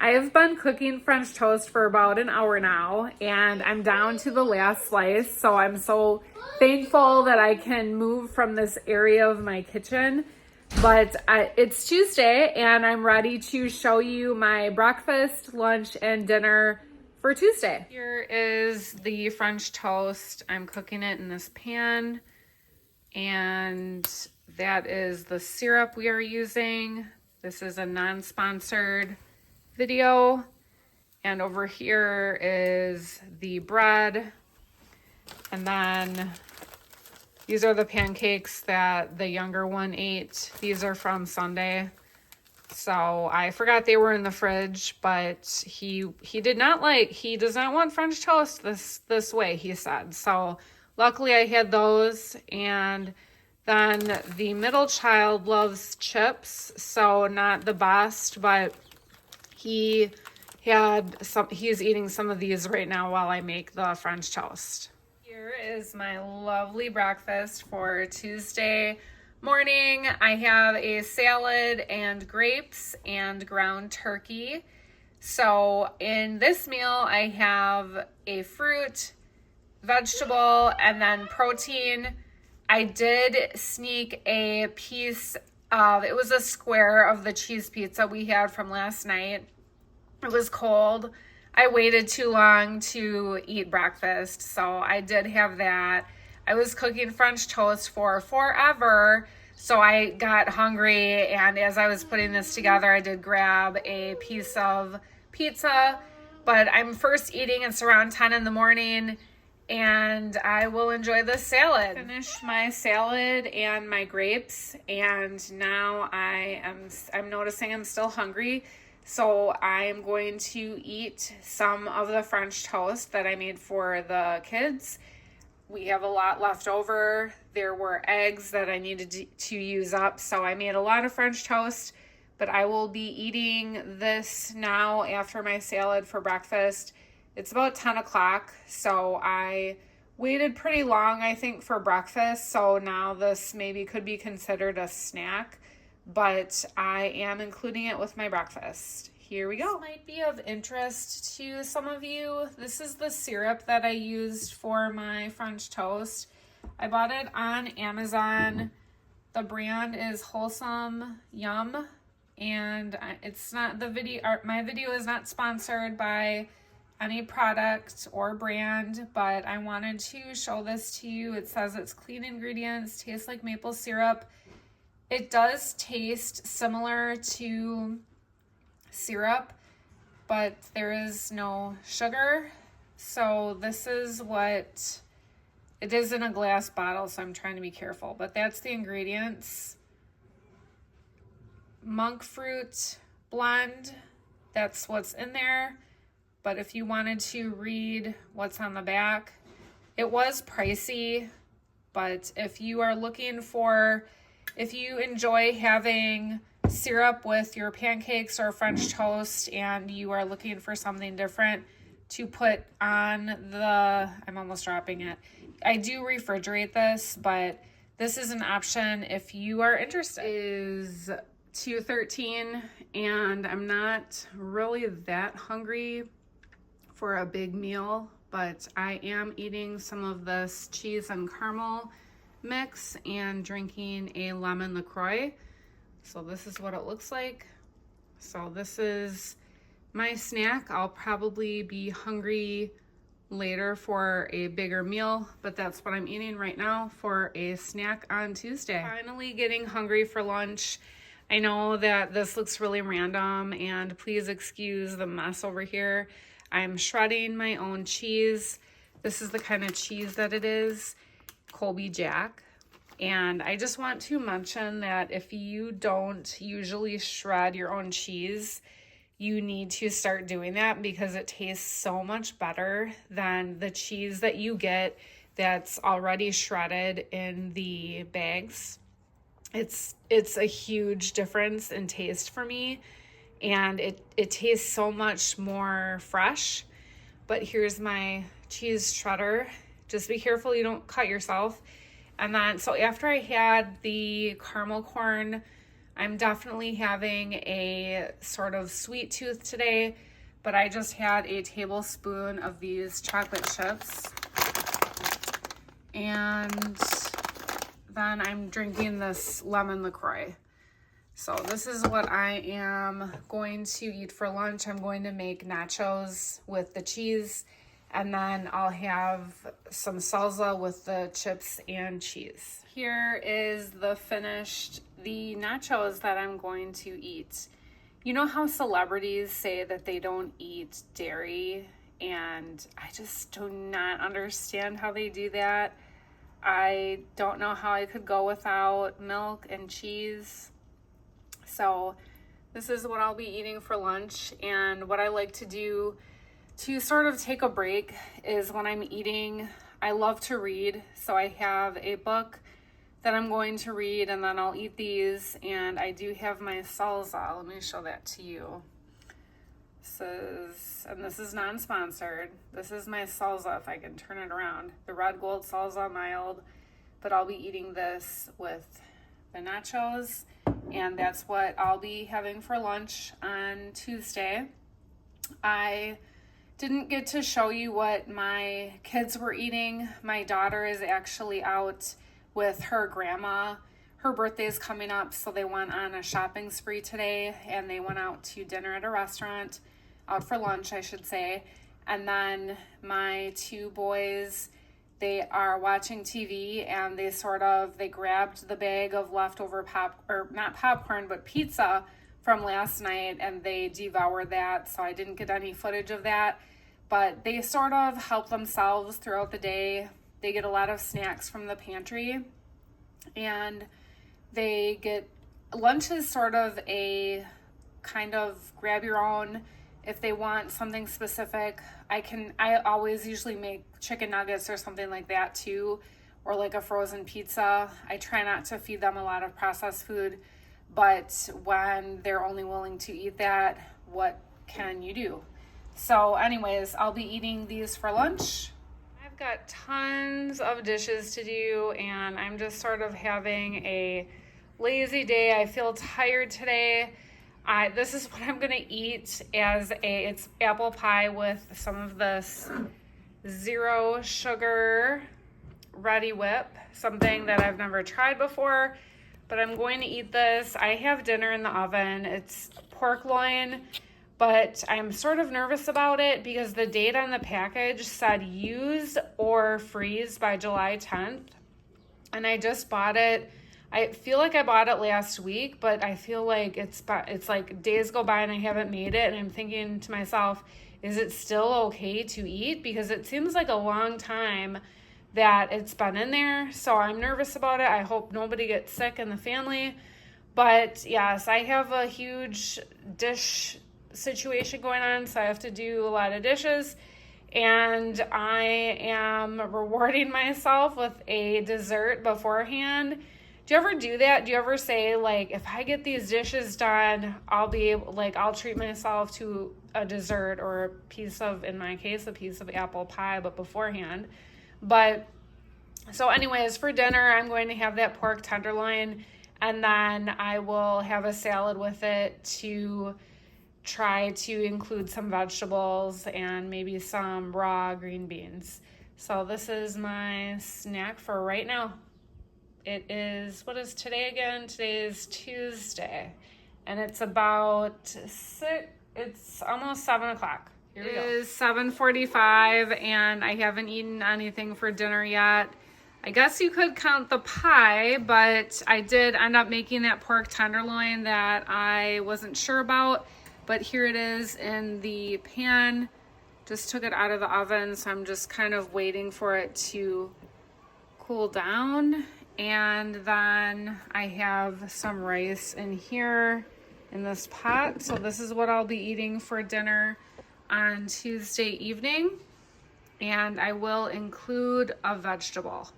I have been cooking French toast for about an hour now, and I'm down to the last slice. So I'm so thankful that I can move from this area of my kitchen. But it's Tuesday, and I'm ready to show you my breakfast, lunch, and dinner for Tuesday. Here is the French toast. I'm cooking it in this pan, and that is the syrup we are using. This is a non-sponsored video, and over here is the bread, and then these are the pancakes that the younger one ate. These are from Sunday, so I forgot they were in the fridge, but he does not want French toast this way, he said. So luckily I had those. And then the middle child loves chips, so not the best, but he's eating some of these right now while I make the French toast. Here is my lovely breakfast for Tuesday morning. I have a salad and grapes and ground turkey. So in this meal, I have a fruit, vegetable, and then protein. I did sneak a piece of, it was a square of the cheese pizza we had from last night. It was cold. I waited too long to eat breakfast, so I did have that. I was cooking French toast for forever, so I got hungry, and as I was putting this together, I did grab a piece of pizza, but I'm first eating. It's around 10 in the morning, and I will enjoy this salad. Finished my salad and my grapes, and now I'm noticing I'm still hungry. So I am going to eat some of the French toast that I made for the kids. We have a lot left over. There were eggs that I needed to use up, so I made a lot of French toast, but I will be eating this now after my salad for breakfast. It's about 10 o'clock, so I waited pretty long, I think, for breakfast, so now this maybe could be considered a snack, but I am including it with my breakfast. Here we go. This might be of interest to some of you. This is the syrup that I used for my French toast. I bought it on Amazon. The brand is Wholesome Yum, and it's not my video is not sponsored by any product or brand, but I wanted to show this to you. It says it's clean ingredients, tastes like maple syrup. It does taste similar to syrup, but there is no sugar. So this is what it is in a glass bottle, so I'm trying to be careful, but that's the ingredients. Monk fruit blend, that's what's in there. But if you wanted to read what's on the back, it was pricey, but if you enjoy having syrup with your pancakes or French toast and you are looking for something different to put on I'm almost dropping it. I do refrigerate this, but this is an option if you are interested. It is 2:13 and I'm not really that hungry for a big meal, but I am eating some of this cheese and caramel mix and drinking a lemon LaCroix. So this is what it looks like. So this is my snack. I'll probably be hungry later for a bigger meal, but that's what I'm eating right now for a snack on Tuesday. Finally getting hungry for lunch. I know that this looks really random, and please excuse the mess over here. I'm shredding my own cheese. This is the kind of cheese that it is, Colby Jack. And I just want to mention that if you don't usually shred your own cheese, you need to start doing that because it tastes so much better than the cheese that you get that's already shredded in the bags. It's a huge difference in taste for me, and it tastes so much more fresh. But here's my cheese shredder. Just be careful you don't cut yourself. And then, so after I had the caramel corn I'm definitely having a sort of sweet tooth today, but I just had a tablespoon of these chocolate chips. And then I'm drinking this lemon LaCroix. So this is what I am going to eat for lunch. I'm going to make nachos with the cheese, and then I'll have some salsa with the chips and cheese. Here is the nachos that I'm going to eat. You know how celebrities say that they don't eat dairy, and I just do not understand how they do that. I don't know how I could go without milk and cheese. So this is what I'll be eating for lunch. And what I like to do to sort of take a break is when I'm eating, I love to read. So I have a book that I'm going to read, and then I'll eat these. And I do have my salsa. Let me show that to you. This is non-sponsored. This is my salsa, if I can turn it around. The red gold salsa, mild. But I'll be eating this with the nachos, and that's what I'll be having for lunch on Tuesday. I didn't get to show you what my kids were eating. My daughter is actually out with her grandma. Her birthday is coming up, so they went on a shopping spree today, and they went out to dinner at a restaurant, out for lunch, I should say. And then my two boys, they are watching TV, and they grabbed the bag of leftover not popcorn, but pizza from last night, and they devoured that. So I didn't get any footage of that, but they sort of help themselves throughout the day. They get a lot of snacks from the pantry, and they get lunch is sort of a kind of grab your own. If they want something specific, I always usually make chicken nuggets or something like that too, or like a frozen pizza. I try not to feed them a lot of processed food, but when they're only willing to eat that, what can you do? So anyways, I'll be eating these for lunch. I've got tons of dishes to do, and I'm just sort of having a lazy day. I feel tired today. This is what I'm gonna eat it's apple pie with some of this zero sugar Ready Whip, something that I've never tried before, but I'm going to eat this. I have dinner in the oven. It's pork loin, but I'm sort of nervous about it because the date on the package said use or freeze by July 10th, and I just bought it. I feel like I bought it last week, but I feel like it's like days go by and I haven't made it, and I'm thinking to myself, is it still okay to eat? Because it seems like a long time that it's been in there, so I'm nervous about it. I hope nobody gets sick in the family. But yes, I have a huge dish situation going on, so I have to do a lot of dishes, and I am rewarding myself with a dessert beforehand. Do you ever do that? Do you ever say, like, if I get these dishes done, I'll treat myself to a dessert or a piece of, in my case, a piece of apple pie, but beforehand. But so anyways, for dinner, I'm going to have that pork tenderloin, and then I will have a salad with it to try to include some vegetables and maybe some raw green beans. So this is my snack for right now. It is, what is today again? Today is Tuesday, and it's about it's almost 7 o'clock. Here we go. It is 7:45, and I haven't eaten anything for dinner yet. I guess you could count the pie, but I did end up making that pork tenderloin that I wasn't sure about, but here it is in the pan. Just took it out of the oven, so I'm just kind of waiting for it to cool down. And then I have some rice in here in this pot. So this is what I'll be eating for dinner on Tuesday evening. And I will include a vegetable.